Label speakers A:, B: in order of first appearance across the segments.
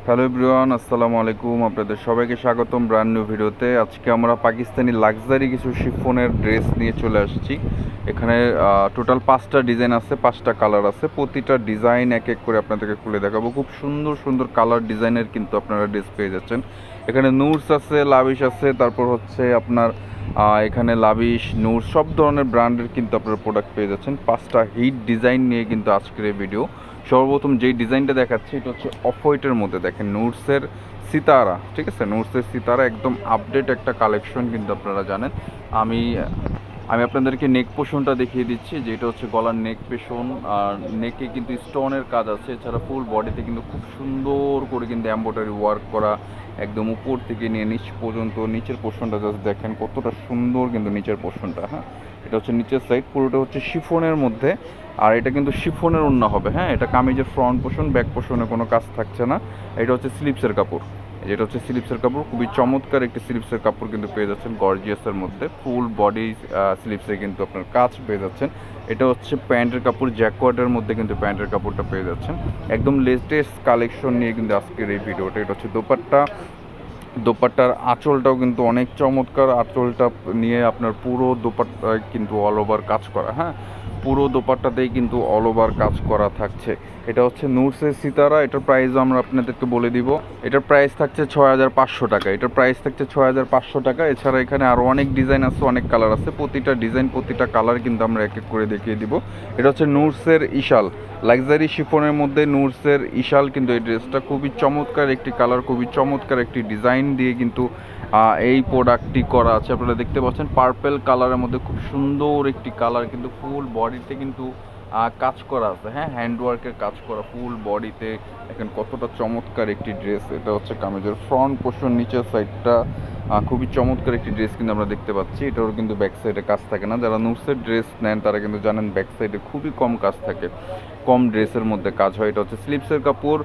A: Hello everyone, আসসালামু আলাইকুম। আপনাদের সবাইকে স্বাগতম ব্র্যান্ড নিউ ভিডিওতে। আজকে আমরা পাকিস্তানি লাক্সারি কিছু শিফনের ড্রেস নিয়ে চলে আসছি। এখানে টোটাল 5টা ডিজাইন আছে, 5টা কালার আছে। প্রতিটা ডিজাইন এক এক করে আপনাদেরকে খুলে দেখাবো। খুব সুন্দর সুন্দর কালার ডিজাইনের কিন্তু আপনারা ড্রেস পেয়ে যাচ্ছেন। এখানে নুরস আছে, লাভিশ আছে, তারপর হচ্ছে আপনার এখানে লাভিশ, নুরস সব ধরনের ব্র্যান্ডের কিন্তু আপনারা প্রোডাক্ট পেয়ে যাচ্ছেন। 5টা হিট ডিজাইন নিয়ে কিন্তু আজকের এই ভিডিও। সর্বপ্রথম যেই ডিজাইনটা দেখাচ্ছি এটা হচ্ছে অফ হোয়াইটের মধ্যে। দেখেন নুরসের সিতারা, ঠিক আছে, নুরসের সিতারা একদম আপডেট একটা কালেকশন কিন্তু আপনারা জানেন। আমি আমি আপনাদেরকে নেক পোষণটা দেখিয়ে দিচ্ছি, যেটা হচ্ছে গলার নেক পেশন। আর নেকে কিন্তু স্টোনের কাজ আছে, এছাড়া ফুল বডিতে কিন্তু খুব সুন্দর করে কিন্তু এমব্রয়ডারি ওয়ার্ক করা, একদম উপর থেকে নিয়ে নিচ পর্যন্ত। নিচের পোর্শনটা জাস্ট দেখেন কতটা সুন্দর কিন্তু নিচের পোর্শনটা। হ্যাঁ, এটা হচ্ছে নিচের সাইড, পুরোটা হচ্ছে শিফনের মধ্যে। আর এটা কিন্তু শিফনের ওড়না হবে। হ্যাঁ, এটা কামিজের ফ্রন্ট পোর্শন, ব্যাক পোর্শনে কোনো কাজ থাকছে না। এটা হচ্ছে স্লিপসের কাপড়, যেটা হচ্ছে স্লিপসের কাপড়। খুবই চমৎকার একটি স্লিপসের কাপড় কিন্তু পেয়ে যাচ্ছেন গর্জিয়াসের মধ্যে। ফুল বডি স্লিপসে কিন্তু আপনার কাজ পেয়ে যাচ্ছেন। এটা হচ্ছে প্যান্টের কাপড়, জ্যাকওয়ার্ডের মধ্যে কিন্তু প্যান্টের কাপড়টা পেয়ে যাচ্ছেন। একদম লেটেস্ট কালেকশন নিয়ে কিন্তু আজকের এই ভিডিওটা। এটা হচ্ছে দোপাট্টা। দোপাট্টার আঁচলটাও কিন্তু অনেক চমৎকার। আঁচলটা নিয়ে আপনার পুরো দোপাট্টায় কিন্তু অল ওভার কাজ করা। হ্যাঁ, পুরো দোপাট্টাতেই কিন্তু অল ওভার কাজ করা থাকছে। এটা হচ্ছে নুরসের সিতারা। এটার প্রাইসও আমরা আপনাদেরকে বলে দিব। এটার প্রাইস থাকছে 6,500 টাকা। এটার প্রাইস থাকছে 6,500 টাকা। এছাড়া এখানে আরও অনেক ডিজাইন আছে, অনেক কালার আছে। প্রতিটা ডিজাইন, প্রতিটা কালার কিন্তু আমরা এক এক করে দেখিয়ে দিব। এটা হচ্ছে নুরসের ইশাল, লাক্সারি শিফনের মধ্যে নুরসের ইশাল। কিন্তু এই ড্রেসটা খুবই চমৎকার একটি কালার, খুবই চমৎকার একটি ডিজাইন দিয়ে কিন্তু এই প্রোডাক্টটি করা আছে। আপনারা দেখতে পাচ্ছেন পার্পেল কালারের মধ্যে খুব সুন্দর একটি কালার, কিন্তু ফুল বডিতে কিন্তু কাজ করা আছে। হ্যাঁ, হ্যান্ডওয়ার্কের কাজ করা ফুল বডিতে। এখন কতটা চমৎকার একটি ড্রেস। এটা হচ্ছে কামিজের ফ্রন্ট পোর্শন, নিচের সাইডটা খুবই চমৎকার একটি ড্রেস কিন্তু আমরা দেখতে পাচ্ছি। এটারও কিন্তু ব্যাক সাইডে কাজ থাকে না। যারা নুরসের ড্রেস নেন তারা কিন্তু জানেন ব্যাক সাইডে খুবই কম কাজ থাকে, কম ড্রেসের মধ্যে কাজ হয়। এটা হচ্ছে স্লিপসের কাপড়।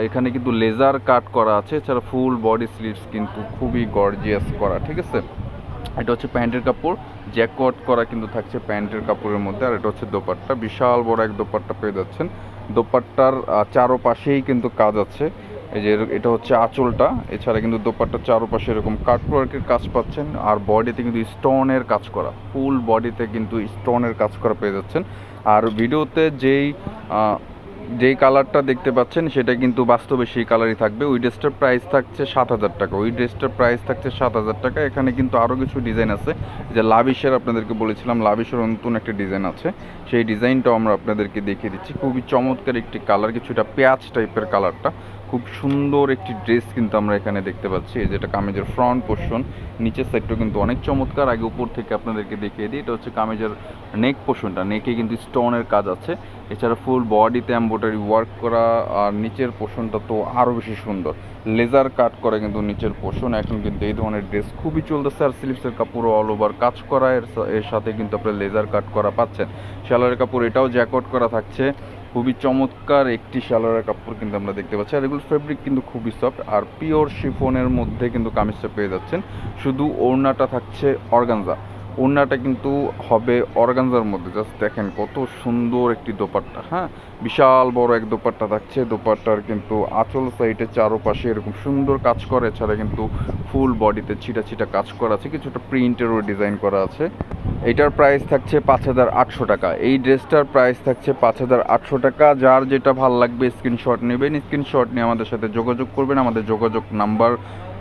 A: এখানে কিন্তু লেজার কাট করা আছে, এছাড়া ফুল বডি স্লিভস কিন্তু খুবই গর্জিয়াস করা, ঠিক আছে। এটা হচ্ছে প্যান্টের কাপড়, জ্যাকওয়ার্ড করা কিন্তু থাকছে প্যান্টের কাপড়ের মধ্যে। আর এটা হচ্ছে দোপাট্টা, বিশাল বড় এক দোপাট্টা পেয়ে যাচ্ছেন। দোপাট্টার চারোপাশেই কিন্তু কাজ আছে। এই যে এটা হচ্ছে আঁচলটা, এছাড়া কিন্তু দোপাট্টার চারোপাশে এরকম কাটওয়ার্কের কাজ পাচ্ছেন। আর বডিতে কিন্তু স্টোনের কাজ করা, ফুল বডিতে কিন্তু স্টোনের কাজ করা পেয়ে যাচ্ছেন। আর ভিডিওতে যেই কালারটা দেখতে পাচ্ছেন সেটা কিন্তু বাস্তবে সেই কালারই থাকবে। ওই ড্রেসটার প্রাইস থাকছে 7,000 টাকা। ওই ড্রেসটার প্রাইস থাকছে 7,000 টাকা। এখানে কিন্তু আরও কিছু ডিজাইন আছে, যে লাভিশের আপনাদেরকে বলেছিলাম, লাভিশের নতুন একটা ডিজাইন আছে, সেই ডিজাইনটাও আমরা আপনাদেরকে দেখিয়ে দিচ্ছি। খুবই চমৎকার একটি কালার, কিছুটা পেঁয়াজ টাইপের কালারটা। খুব সুন্দর একটি ড্রেস কিন্তু আমরা এখানে দেখতে পাচ্ছি। যেটা কামিজের ফ্রন্ট পোর্শন, নিচের সাইডটাও কিন্তু অনেক চমৎকার। আগে উপর থেকে আপনাদেরকে দেখিয়ে দিই, এটা হচ্ছে কামিজের নেক পোর্শনটা। নেকে কিন্তু স্টোনের কাজ আছে, এছাড়া ফুল বডিতে এমব্রয়ডারি ওয়ার্ক করা। আর নিচের পোর্শনটা তো আরও বেশি সুন্দর, লেজার কাট করে কিন্তু নিচের পোর্শন। এখন কিন্তু এই ধরনের ড্রেস খুবই চলতেছে। আর স্লিপসের কাপড়ও অল ওভার কাজ করা, এর সাথে কিন্তু আপনার লেজার কাট করা পাচ্ছেন। শালারের কাপড় এটাও জ্যাকট করা থাকছে। খুবই চমৎকার একটি শালোয়ারের কাপড় কিন্তু আমরা দেখতে পাচ্ছি। আর এগুলো ফেব্রিক কিন্তু খুবই সফট, আর পিওর শিফনের মধ্যে কিন্তু কামিজটা পেয়ে যাচ্ছেন। শুধু ওড়নাটা থাকছে অর্গানজা, ওড়নাটা কিন্তু হবে অর্গানজার মধ্যে। জাস্ট দেখেন কত সুন্দর একটি দোপাট্টা। হ্যাঁ, বিশাল বড় এক দোপাট্টা থাকছে। দোপাট্টার কিন্তু আঁচল সাইডে চারোপাশে এরকম সুন্দর কাজ করে, এছাড়া কিন্তু ফুল বডিতে ছিটা ছিটা কাজ করা আছে, কিছুটা প্রিন্টেরও ডিজাইন করা আছে। এটার প্রাইস থাকছে 5,800 টাকা। এই ড্রেসটার প্রাইস থাকছে 5,800 টাকা। যার যেটা ভালো লাগবে স্ক্রিনশট নেবেন, স্ক্রিনশট নিয়ে আমাদের সাথে যোগাযোগ করবেন। আমাদের যোগাযোগ নাম্বার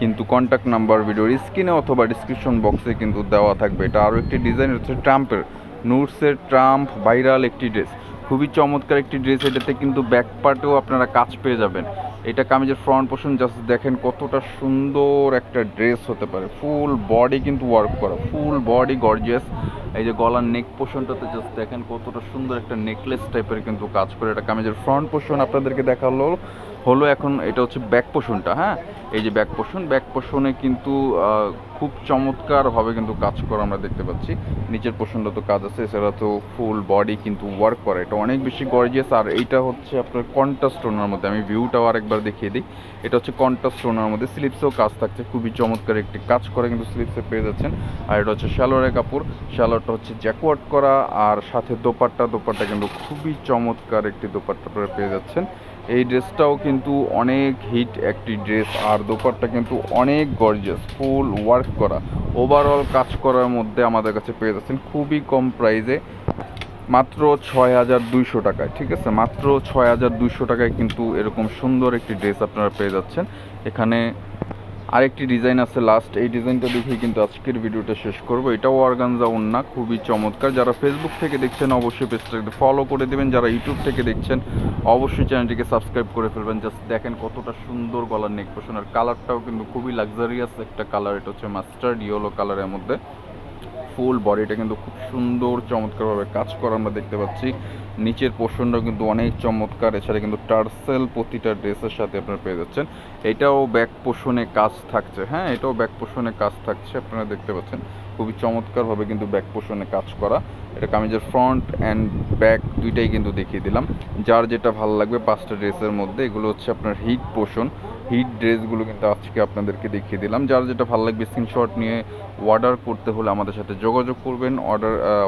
A: কিন্তু কন্ট্যাক্ট নাম্বার ভিডিওর স্ক্রিনে অথবা ডিসক্রিপশন বক্সে কিন্তু দেওয়া থাকবে। এটা আরও একটি ডিজাইন হচ্ছে ট্রাম্পের, নুরসের ট্রাম্প ভাইরাল একটি ড্রেস, খুবই চমৎকার একটি ড্রেস। এটাতে কিন্তু ব্যাক পার্টেও আপনারা কাজ পেয়ে যাবেন। এটা কামিজের ফ্রন্ট পোর্শন, জাস্ট দেখেন কতটা সুন্দর একটা ড্রেস হতে পারে। ফুল বডি কিন্তু ওয়ার্ক করা, ফুল বডি গর্জিয়াস। এই যে গলার নেক পোর্শনটাতে জাস্ট দেখেন কতটা সুন্দর একটা নেকলেস টাইপের কিন্তু কাজ করে। এটা কামিজের ফ্রন্ট পোর্শন আপনাদেরকে দেখালো হলো। এখন এটা হচ্ছে ব্যাক পোর্শনটা। হ্যাঁ, এই যে ব্যাক পোর্শন, ব্যাক পোর্শনে কিন্তু খুব চমৎকারভাবে কিন্তু কাজ করা আমরা দেখতে পাচ্ছি। নিচের পোর্শনটা তো কাজ আছে, এছাড়া তো ফুল বডি কিন্তু ওয়ার্ক করে। এটা অনেক বেশি গর্জিয়াস। আর এইটা হচ্ছে আপনার কন্ট্রাস্ট টোনার মধ্যে। আমি ভিউটাও আরেকবার দেখিয়ে দিই। এটা হচ্ছে কন্ট্রাস্ট টোনার মধ্যে, স্লিপসেও কাজ থাকছে, খুবই চমৎকার একটি কাজ করে কিন্তু স্লিপসে পেয়ে যাচ্ছেন। আর এটা হচ্ছে শালোয়ারের কাপড়, শালোয়ারটা হচ্ছে জ্যাকওয়ার্ড করা। আর সাথে দোপাট্টা কিন্তু খুবই চমৎকার একটি দোপাট্টা পেয়ে যাচ্ছেন। এই ড্রেসটাও কিন্তু অনেক হিট একটি ড্রেস, আর দোপাট্টা কিন্তু অনেক গর্জিয়াস, ফুল ওয়ার্ক করা, ওভারঅল কাজ করার মধ্যে আমাদের কাছে পেয়ে যাচ্ছেন খুবই কম প্রাইসে, মাত্র 6,200 টাকায়। ঠিক আছে, মাত্র 6,200 টাকায় কিন্তু এরকম সুন্দর একটি ড্রেস আপনারা পেয়ে যাচ্ছেন। এখানে আরেকটি ডিজাইন আছে লাস্ট, এই ডিজাইনটা দেখেই কিন্তু আজকের ভিডিওটা শেষ করব। এটাও অর্গানজা ওড়না, খুবই চমৎকার। যারা ফেসবুক থেকে দেখছেন অবশ্যই পেজটাকে ফলো করে দেবেন, যারা ইউটিউব থেকে দেখছেন অবশ্যই চ্যানেলটিকে সাবস্ক্রাইব করে ফেলবেন। জাস্ট দেখেন কতটা সুন্দর গলার নেক পোর্শন, আর কালারটাও কিন্তু খুবই লাক্সারিয়াস একটা কালার। এটা হচ্ছে মাস্টার্ড ইয়েলো কালারের মধ্যে, ফুল বডিটা কিন্তু খুব সুন্দর চমৎকারভাবে কাজ করা আমরা দেখতে পাচ্ছি। নিচের পোর্শনটাও কিন্তু অনেক চমৎকার, এছাড়া কিন্তু টার্সেল প্রতিটা ড্রেসের সাথে আপনারা পেয়ে যাচ্ছেন। এটাও ব্যাক পোর্শনে কাজ থাকছে, হ্যাঁ এটাও ব্যাক পোর্শনে কাজ থাকছে, আপনারা দেখতে পাচ্ছেন খুবই চমৎকারভাবে কিন্তু ব্যাক পোর্শনে কাজ করা। এটা কামিজের ফ্রন্ট অ্যান্ড ব্যাক দুইটাই কিন্তু দেখিয়ে দিলাম। যার যেটা ভালো লাগবে 5টা ড্রেসের মধ্যে, এগুলো হচ্ছে আপনার হিট পোর্শন, হিট ড্রেসগুলো কিন্তু আজকে আপনাদেরকে দেখিয়ে দিলাম। যার যেটা ভালো লাগবে স্ক্রিনশট নিয়ে অর্ডার করতে হলে আমাদের সাথে যোগাযোগ করবেন।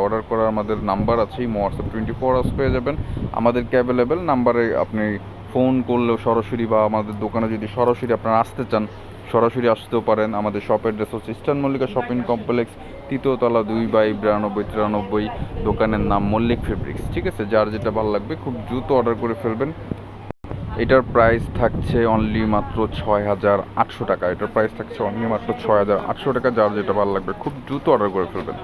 A: অর্ডার করার আমাদের নাম্বার আছেই, হোয়াটসঅ্যাপ 24 আওয়ার্স পেয়ে যাবেন আমাদেরকে অ্যাভেলেবেল নাম্বারে। আপনি ফোন করলেও সরাসরি, বা আমাদের দোকানে যদি সরাসরি আপনারা আসতে চান সরাসরি আসতেও পারেন। আমাদের শপের অ্যাড্রেস হচ্ছে ইস্টার্ন মল্লিকা শপিং কমপ্লেক্স, 3য় তলা, 2/9293। দোকানের নাম মল্লিক ফেব্রিক্স। ঠিক আছে, যার যেটা ভালো লাগবে খুব দ্রুত অর্ডার করে ফেলবেন। এটার প্রাইস থাকছে অনলি মাত্র 6,800 টাকা। এটার প্রাইস থাকছে অনলি মাত্র 6,800 টাকা। যার যেটা ভালো লাগবে খুব দ্রুত অর্ডার করে ফেলবেন।